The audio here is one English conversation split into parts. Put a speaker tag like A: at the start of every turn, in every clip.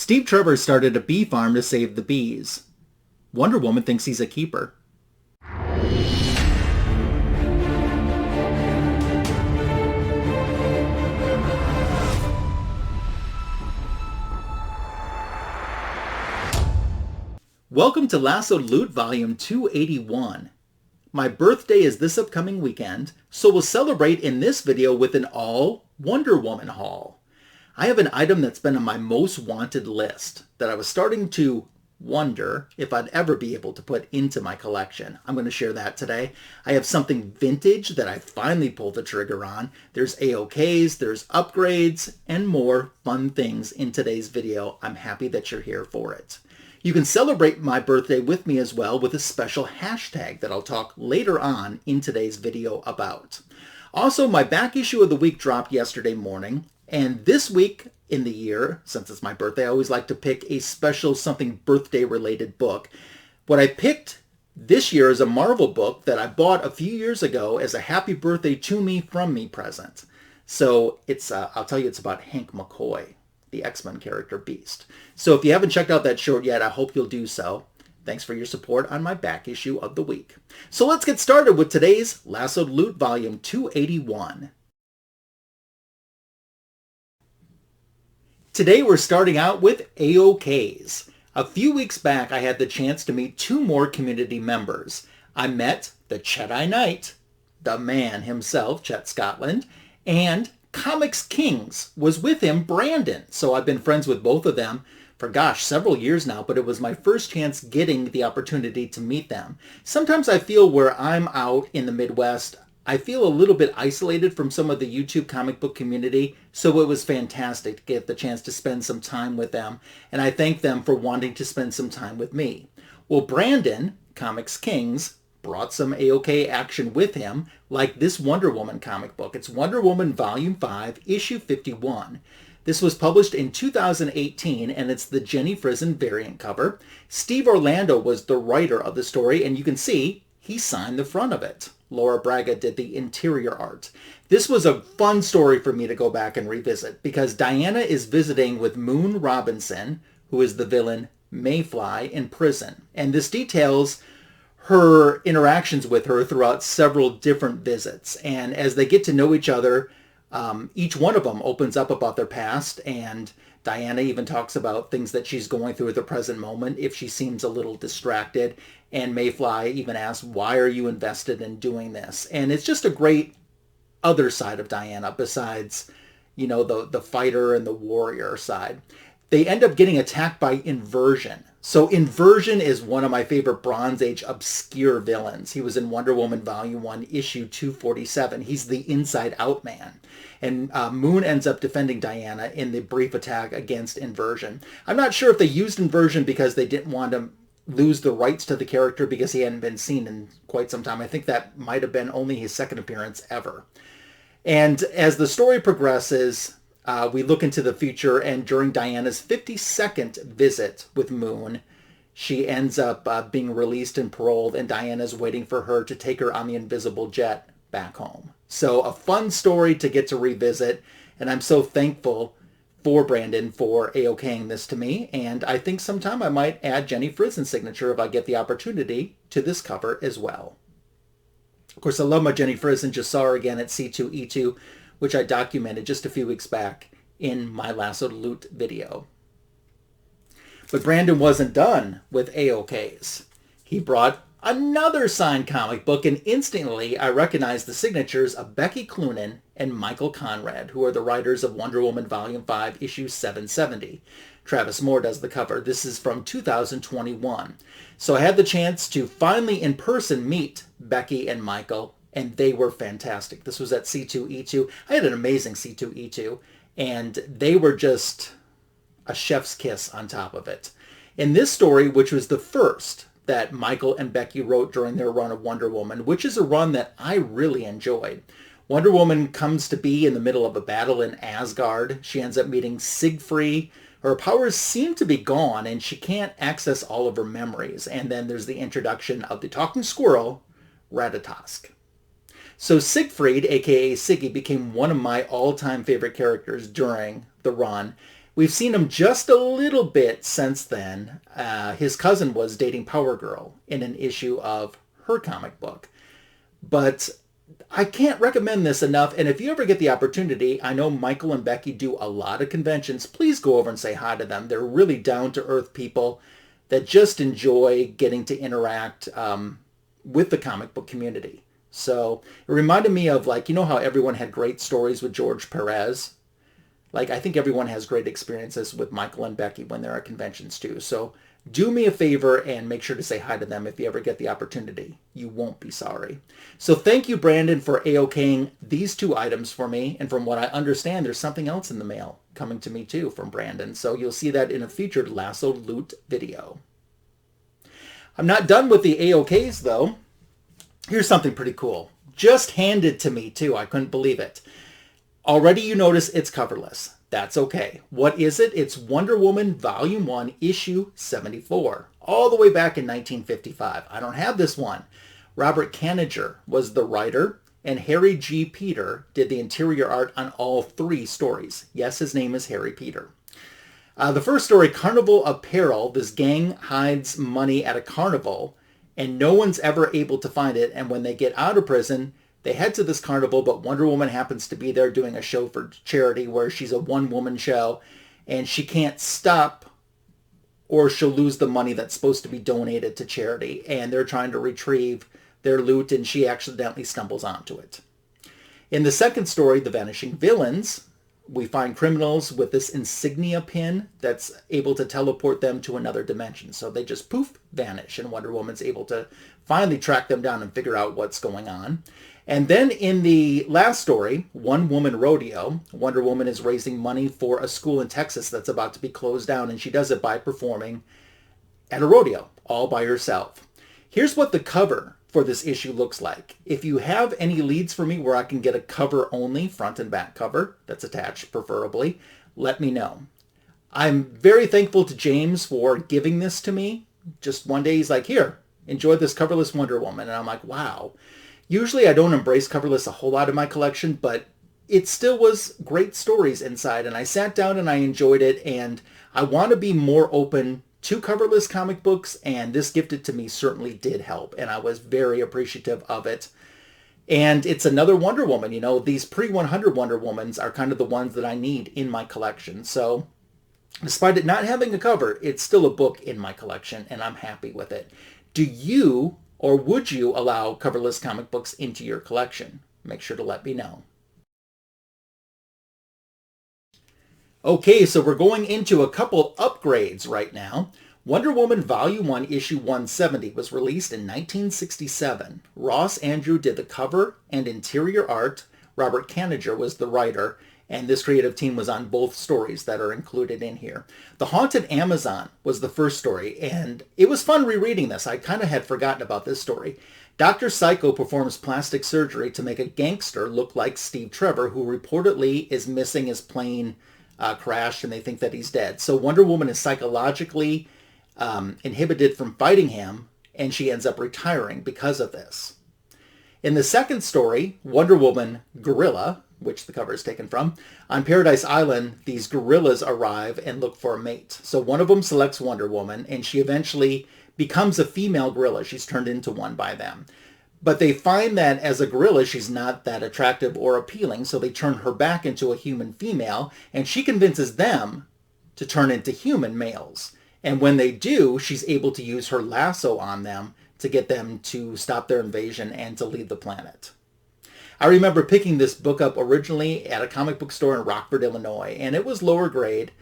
A: Steve Trevor started a bee farm to save the bees. Wonder Woman thinks he's a keeper. Welcome to Lassoed Loot Volume 281. My birthday is this upcoming weekend, so we'll celebrate in this video with an all Wonder Woman haul. I have an item that's been on my most wanted list that I was starting to wonder if I'd ever be able to put into my collection. I'm going to share that today. I have something vintage that I finally pulled the trigger on. There's AOKs, there's upgrades, and more fun things in today's video. I'm happy that you're here for it. You can celebrate my birthday with me as well with a special hashtag that I'll talk later on in today's video about. Also, my back issue of the week dropped yesterday morning. And this week in the year, since it's my birthday, I always like to pick a special something birthday related book. What I picked this year is a Marvel book that I bought a few years ago as a happy birthday to me from me present. So it's, I'll tell you, it's about Hank McCoy, the X-Men character Beast. So if you haven't checked out that short yet, I hope you'll do so. Thanks for your support on my back issue of the week. So let's get started with today's Lassoed Loot Volume 281. Today we're starting out with AOKs. A few weeks back I had the chance to meet two more community members. I met the Chedi Knight, the man himself, Chet Scotland, and ComixKings was with him, Brandon. So I've been friends with both of them for several years now, but it was my first chance getting the opportunity to meet them. Sometimes I feel where I'm out in the Midwest, I feel a little bit isolated from some of the YouTube comic book community, so it was fantastic to get the chance to spend some time with them, and I thank them for wanting to spend some time with me. Well, Brandon, ComixKings, brought some AOK action with him, like this Wonder Woman comic book. It's Wonder Woman Volume 5, Issue 51. This was published in 2018, and it's the Jenny Frison variant cover. Steve Orlando was the writer of the story, and you can see he signed the front of it. Laura Braga did the interior art. This was a fun story for me to go back and revisit because Diana is visiting with Moon Robinson, who is the villain Mayfly, in prison. And this details her interactions with her throughout several different visits. And as they get to know each other, each one of them opens up about their past, and Diana even talks about things that she's going through at the present moment if she seems a little distracted. And Mayfly even asks, why are you invested in doing this? And it's just a great other side of Diana besides, you know, the fighter and the warrior side. They end up getting attacked by Inversion. So Inversion is one of my favorite Bronze Age obscure villains. He was in Wonder Woman Volume 1, Issue 247. He's the Inside Out Man. And Moon ends up defending Diana in the brief attack against Inversion. I'm not sure if they used Inversion because they didn't want to lose the rights to the character because he hadn't been seen in quite some time. I think that might have been only his second appearance ever. And as the story progresses, we look into the future, and during Diana's 52nd visit with Moon, she ends up being released and paroled, and Diana's waiting for her to take her on the invisible jet back home. So a fun story to get to revisit, and I'm so thankful for Brandon for AOKing this to me, and I think sometime I might add Jenny Frison's signature if I get the opportunity to this cover as well. Of course, I love my Jenny Frison. Just saw her again at C2E2, which I documented just a few weeks back in my Lassoed Loot video. But Brandon wasn't done with AOKs. He brought another signed comic book, and instantly I recognized the signatures of Becky Cloonan and Michael Conrad, who are the writers of Wonder Woman Volume 5, Issue 770. Travis Moore does the cover. This is from 2021. So I had the chance to finally in person meet Becky and Michael, and they were fantastic. This was at C2E2. I had an amazing C2E2, and they were just a chef's kiss on top of it. In this story, which was the first that Michael and Becky wrote during their run of Wonder Woman, which is a run that I really enjoyed. Wonder Woman comes to be in the middle of a battle in Asgard. She ends up meeting Siegfried. Her powers seem to be gone, and she can't access all of her memories. And then there's the introduction of the talking squirrel, Ratatosk. So Siegfried, aka Siggy, became one of my all-time favorite characters during the run. We've seen him just a little bit since then. His cousin was dating Power Girl in an issue of her comic book. But I can't recommend this enough. And if you ever get the opportunity, I know Michael and Becky do a lot of conventions. Please go over and say hi to them. They're really down-to-earth people that just enjoy getting to interact with the comic book community. So it reminded me of, like, you know how everyone had great stories with George Perez? Like, I think everyone has great experiences with Michael and Becky when they're at conventions too. So do me a favor and make sure to say hi to them if you ever get the opportunity. You won't be sorry. So thank you, Brandon, for AOKing these 2 items for me. And from what I understand, there's something else in the mail coming to me too from Brandon. So you'll see that in a featured Lassoed Loot video. I'm not done with the AOKs though. Here's something pretty cool. Just handed to me too. I couldn't believe it. Already you notice it's coverless. That's okay. What is it? It's Wonder Woman Volume 1, Issue 74, all the way back in 1955. I don't have this one. Robert Kanigher was the writer, and Harry G. Peter did the interior art on all 3 stories. Yes, his name is Harry Peter. The first story, Carnival of Peril. This gang hides money at a carnival, and no one's ever able to find it. And when they get out of prison, they head to this carnival, but Wonder Woman happens to be there doing a show for charity where she's a one-woman show, and she can't stop or she'll lose the money that's supposed to be donated to charity. And they're trying to retrieve their loot, and she accidentally stumbles onto it. In the second story, The Vanishing Villains, we find criminals with this insignia pin that's able to teleport them to another dimension. So they just poof, vanish, and Wonder Woman's able to finally track them down and figure out what's going on. And then in the last story, One Woman Rodeo, Wonder Woman is raising money for a school in Texas that's about to be closed down, and she does it by performing at a rodeo all by herself. Here's what the cover for this issue looks like. If you have any leads for me where I can get a cover only, front and back cover that's attached preferably, let me know. I'm very thankful to James for giving this to me. Just one day he's like, here, enjoy this coverless Wonder Woman. And I'm like, wow. Usually I don't embrace coverless a whole lot in my collection, but it still was great stories inside. And I sat down and I enjoyed it. And I want to be more open to coverless comic books. And this gifted to me certainly did help. And I was very appreciative of it. And it's another Wonder Woman. You know, these pre-100 Wonder Womans are kind of the ones that I need in my collection. So despite it not having a cover, it's still a book in my collection. And I'm happy with it. Do you or would you allow coverless comic books into your collection? Make sure to let me know. Okay, so we're going into a couple upgrades right now. Wonder Woman Volume 1, Issue 170 was released in 1967. Ross Andru did the cover and interior art. Robert Kanigher was the writer, and this creative team was on both stories that are included in here. The Haunted Amazon was the first story, and it was fun rereading this. I kind of had forgotten about this story. Dr. Psycho performs plastic surgery to make a gangster look like Steve Trevor, who reportedly is missing. His plane crashed, and they think that he's dead. So Wonder Woman is psychologically inhibited from fighting him, and she ends up retiring because of this. In the second story, Wonder Woman Gorilla, which the cover is taken from, on Paradise Island, these gorillas arrive and look for a mate. So one of them selects Wonder Woman, and she eventually becomes a female gorilla. She's turned into one by them. But they find that as a gorilla, she's not that attractive or appealing, so they turn her back into a human female, and she convinces them to turn into human males. And when they do, she's able to use her lasso on them to get them to stop their invasion and to leave the planet. I remember picking this book up originally at a comic book store in Rockford, Illinois, and it was lower grade.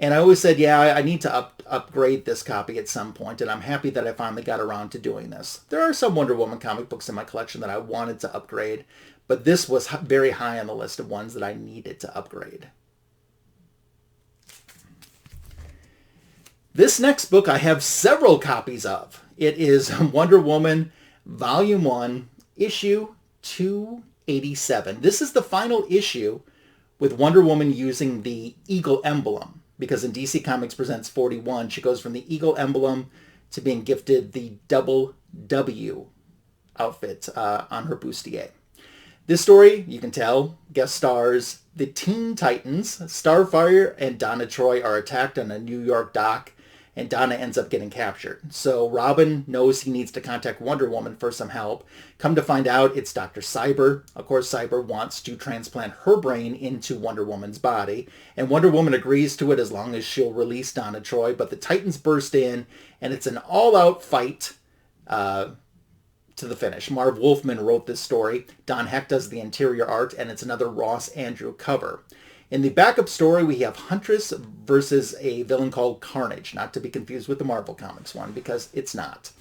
A: And I always said, yeah, I need to upgrade this copy at some point, and I'm happy that I finally got around to doing this. There are some Wonder Woman comic books in my collection that I wanted to upgrade, but this was very high on the list of ones that I needed to upgrade. This next book I have several copies of. It is Wonder Woman Volume 1, Issue 287. This is the final issue with Wonder Woman using the eagle emblem, because in DC Comics Presents 41, she goes from the eagle emblem to being gifted the double W outfit on her bustier. This story, you can tell, guest stars the Teen Titans. Starfire and Donna Troy are attacked on a New York dock, and Donna ends up getting captured. So Robin knows he needs to contact Wonder Woman for some help. Come to find out, it's Dr. Cyber. Of course, Cyber wants to transplant her brain into Wonder Woman's body, and Wonder Woman agrees to it as long as she'll release Donna Troy, but the Titans burst in, and it's an all-out fight to the finish. Marv Wolfman wrote this story. Don Heck does the interior art, and it's another Ross Andru cover. In the backup story, we have Huntress versus a villain called Carnage, not to be confused with the Marvel Comics one, because it's not.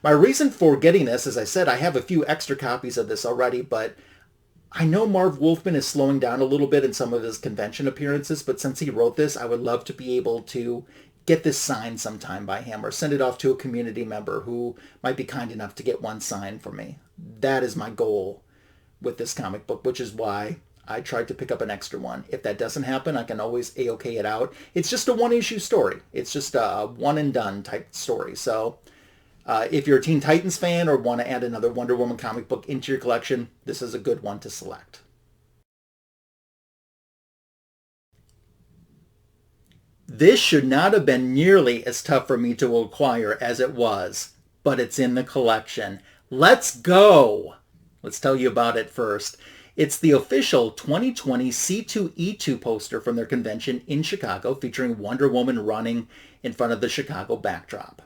A: My reason for getting this, as I said, I have a few extra copies of this already, but I know Marv Wolfman is slowing down a little bit in some of his convention appearances, but since he wrote this, I would love to be able to get this signed sometime by him or send it off to a community member who might be kind enough to get one signed for me. That is my goal with this comic book, which is why I tried to pick up an extra one. If that doesn't happen, I can always AOK it out. It's just a one-issue story. It's just a one-and-done type story. So if you're a Teen Titans fan or want to add another Wonder Woman comic book into your collection, this is a good one to select. This should not have been nearly as tough for me to acquire as it was, but it's in the collection. Let's go! Let's tell you about it first. It's the official 2020 C2E2 poster from their convention in Chicago, featuring Wonder Woman running in front of the Chicago backdrop.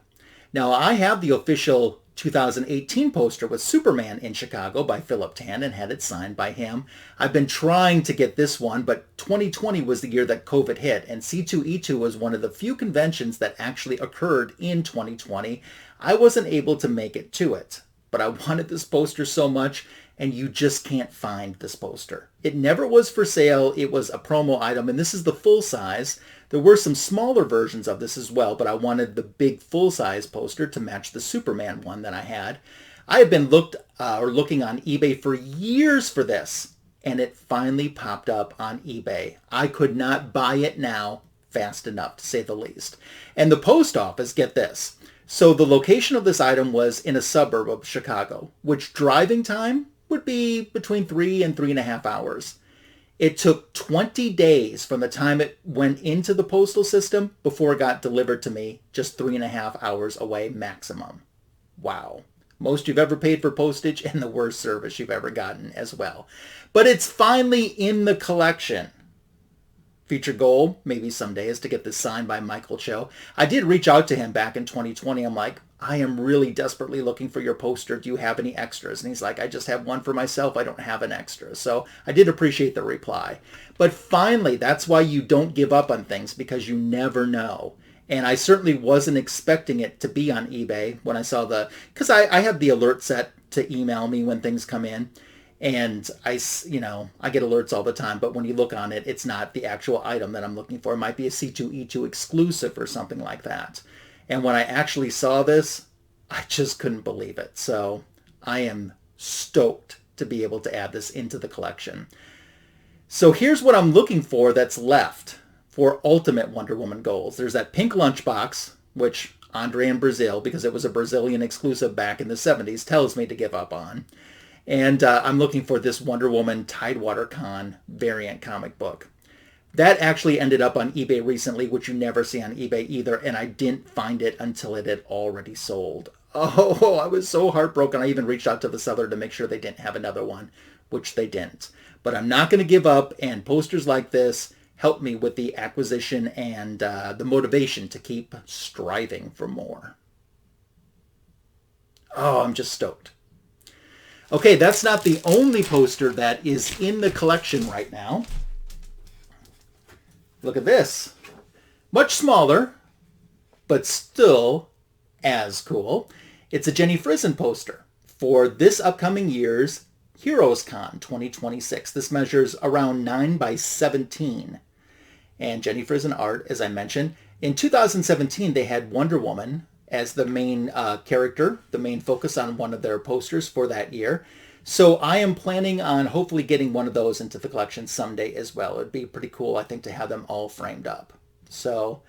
A: Now, I have the official 2018 poster with Superman in Chicago by Philip Tan and had it signed by him. I've been trying to get this one, but 2020 was the year that COVID hit, and C2E2 was one of the few conventions that actually occurred in 2020. I wasn't able to make it to it, but I wanted this poster so much, and you just can't find this poster. It never was for sale. It was a promo item, and this is the full size. There were some smaller versions of this as well, but I wanted the big full-size poster to match the Superman one that I had. I have been looking on eBay for years for this, and it finally popped up on eBay. I could not buy it now fast enough, to say the least. And the post office, get this. So the location of this item was in a suburb of Chicago, which driving time would be between 3 and 3.5 hours. It took 20 days from the time it went into the postal system before it got delivered to me, just 3.5 hours away maximum. Wow. Most you've ever paid for postage and the worst service you've ever gotten as well. But it's finally in the collection. Future goal, maybe someday, is to get this signed by Michael Cho. I did reach out to him back in 2020. I'm like, I am really desperately looking for your poster. Do you have any extras? And he's like, I just have one for myself. I don't have an extra. So I did appreciate the reply. But finally, that's why you don't give up on things, because you never know. And I certainly wasn't expecting it to be on eBay when I saw because I have the alert set to email me when things come in. And I get alerts all the time, but when you look on it, it's not the actual item that I'm looking for. It might be a C2E2 exclusive or something like that. And when I actually saw this, I just couldn't believe it. So I am stoked to be able to add this into the collection. So here's what I'm looking for that's left for Ultimate Wonder Woman goals. There's that pink lunchbox, which Andre in Brazil, because it was a Brazilian exclusive back in the 70s, tells me to give up on. And I'm looking for this Wonder Woman Tidewater Con variant comic book. That actually ended up on eBay recently, which you never see on eBay either, and I didn't find it until it had already sold. Oh, I was so heartbroken. I even reached out to the seller to make sure they didn't have another one, which they didn't. But I'm not going to give up, and posters like this help me with the acquisition and the motivation to keep striving for more. Oh, I'm just stoked. Okay, that's not the only poster that is in the collection right now. Look at this. Much smaller, but still as cool. It's a Jenny Frison poster for this upcoming year's Heroes Con 2026. This measures around 9 by 17. And Jenny Frison art, as I mentioned. In 2017, they had Wonder Woman as the main character, the main focus on one of their posters for that year. So I am planning on hopefully getting one of those into the collection someday as well. It'd be pretty cool, I think, to have them all framed up. So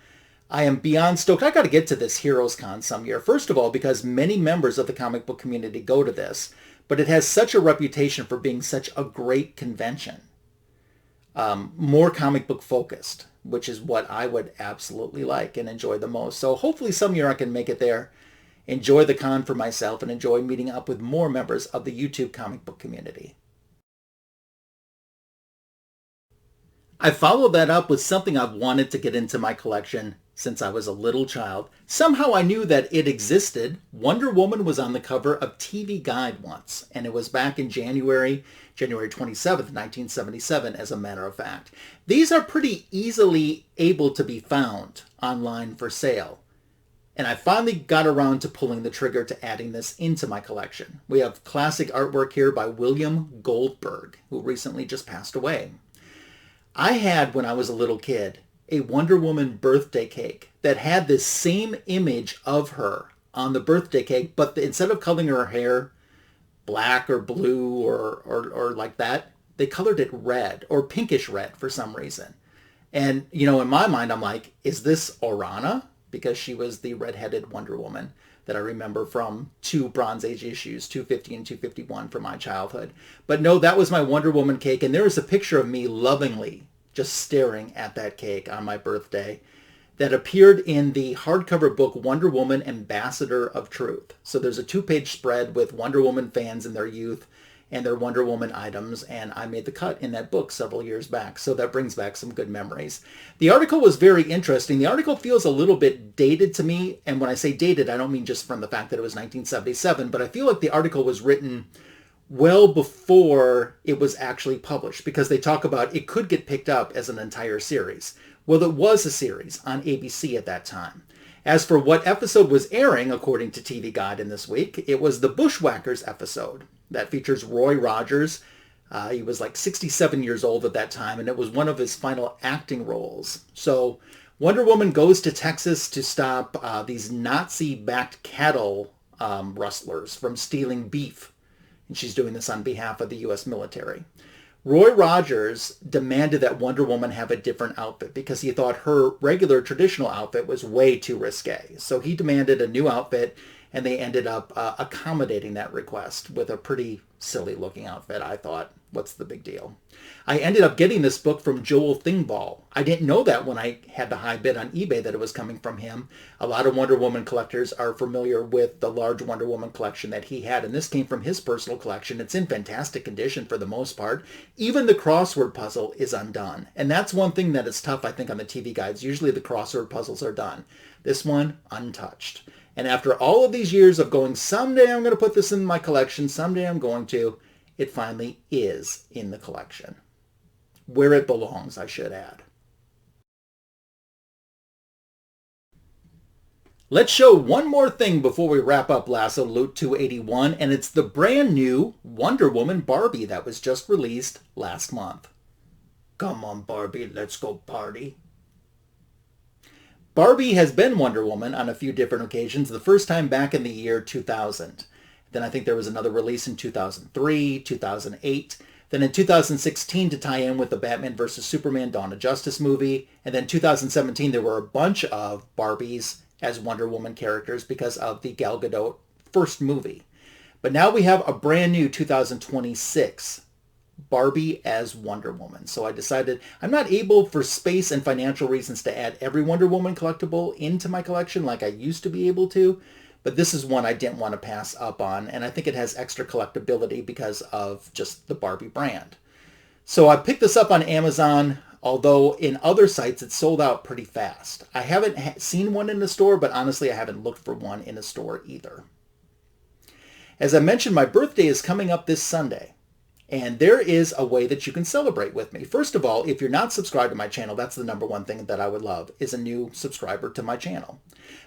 A: I am beyond stoked. I got to get to this Heroes Con some year. First of all, because many members of the comic book community go to this. but it has such a reputation for being such a great convention. More comic book focused, which is what I would absolutely like and enjoy the most. So hopefully some year I can make it there, enjoy the con for myself, and enjoy meeting up with more members of the YouTube comic book community. I followed that up with something I've wanted to get into my collection since I was a little child. Somehow I knew that it existed. Wonder Woman was on the cover of TV Guide once, and it was back in January 27th, 1977, as a matter of fact. These are pretty easily able to be found online for sale. And I finally got around to pulling the trigger to adding this into my collection. We have classic artwork here by William Goldberg, who recently just passed away. I had, when I was a little kid, a Wonder Woman birthday cake that had this same image of her on the birthday cake, but instead of coloring her hair black or blue or like that, they colored it red or pinkish red for some reason. And, you know, in my mind, I'm like, is this Orana? Because she was the red-headed Wonder Woman that I remember from two Bronze Age issues, 250 and 251 from my childhood. But no, that was my Wonder Woman cake, and there is a picture of me lovingly just staring at that cake on my birthday that appeared in the hardcover book Wonder Woman Ambassador of Truth. So there's a 2-page spread with Wonder Woman fans in their youth and their Wonder Woman items, and I made the cut in that book several years back, so that brings back some good memories. The article was very interesting. The article feels a little bit dated to me, and when I say dated, I don't mean just from the fact that it was 1977, but I feel like the article was written well before it was actually published, because they talk about it could get picked up as an entire series. Well, it was a series on ABC at that time. As for what episode was airing, according to TV Guide in this week, it was the Bushwhackers episode that features Roy Rogers. He was like 67 years old at that time, and it was one of his final acting roles. So Wonder Woman goes to Texas to stop these Nazi-backed cattle rustlers from stealing beef. And she's doing this on behalf of the U.S. military. Roy Rogers demanded that Wonder Woman have a different outfit because he thought her regular traditional outfit was way too risque. So he demanded a new outfit, and they ended up accommodating that request with a pretty silly looking outfit, I thought. What's the big deal? I ended up getting this book from Joel Thingbaugh. I didn't know that when I had the high bid on eBay that it was coming from him. A lot of Wonder Woman collectors are familiar with the large Wonder Woman collection that he had, and this came from his personal collection. It's in fantastic condition for the most part. Even the crossword puzzle is undone, and that's one thing that is tough, I think, on the TV guides. Usually the crossword puzzles are done. This one, untouched. And after all of these years of going, someday I'm going to put this in my collection, someday I'm going to, it finally is in the collection. Where it belongs, I should add. Let's show one more thing before we wrap up Lassoed Loot 281, and it's the brand new Wonder Woman Barbie that was just released last month. Come on, Barbie, let's go party. Barbie has been Wonder Woman on a few different occasions, the first time back in the year 2000. Then I think there was another release in 2003, 2008. Then in 2016 to tie in with the Batman vs. Superman Dawn of Justice movie. And then 2017 there were a bunch of Barbies as Wonder Woman characters because of the Gal Gadot first movie. But now we have a brand new 2026 Barbie as Wonder Woman. So I decided I'm not able for space and financial reasons to add every Wonder Woman collectible into my collection like I used to be able to. But this is one I didn't want to pass up on, and I think it has extra collectability because of just the Barbie brand. So I picked this up on Amazon, although in other sites it's sold out pretty fast. I haven't seen one in the store, but honestly I haven't looked for one in a store either. As I mentioned, my birthday is coming up this Sunday, and there is a way that you can celebrate with me. First of all, if you're not subscribed to my channel, that's the number one thing that I would love, is a new subscriber to my channel.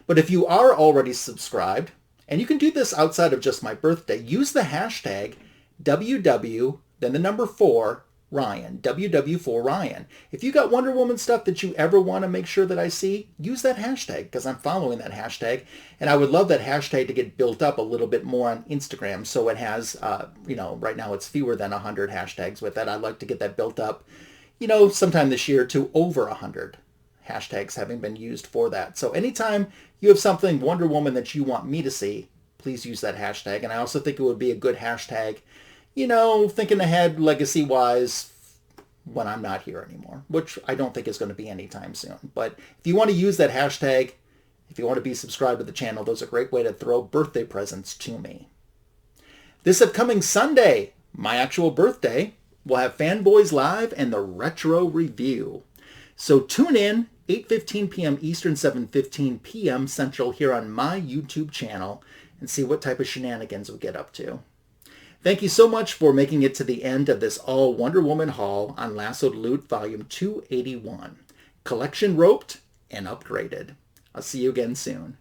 A: But if you are already subscribed, and you can do this outside of just my birthday, use the hashtag WW, then the number 4, Ryan, WW4Ryan. If you got Wonder Woman stuff that you ever want to make sure that I see, use that hashtag, because I'm following that hashtag, and I would love that hashtag to get built up a little bit more on Instagram, so it has, right now it's fewer than 100 hashtags with that. I'd like to get that built up, sometime this year to over 100 hashtags having been used for that. So anytime you have something Wonder Woman that you want me to see, please use that hashtag. And I also think it would be a good hashtag, thinking ahead legacy-wise when I'm not here anymore, which I don't think is going to be anytime soon. But if you want to use that hashtag, if you want to be subscribed to the channel, those are a great way to throw birthday presents to me. This upcoming Sunday, my actual birthday, we'll have Fanboys Live and the Retro Review. So tune in, 8:15 p.m. Eastern, 7:15 p.m. Central here on my YouTube channel and see what type of shenanigans we get up to. Thank you so much for making it to the end of this all Wonder Woman haul on Lassoed Loot Volume 281. Collection roped and upgraded. I'll see you again soon.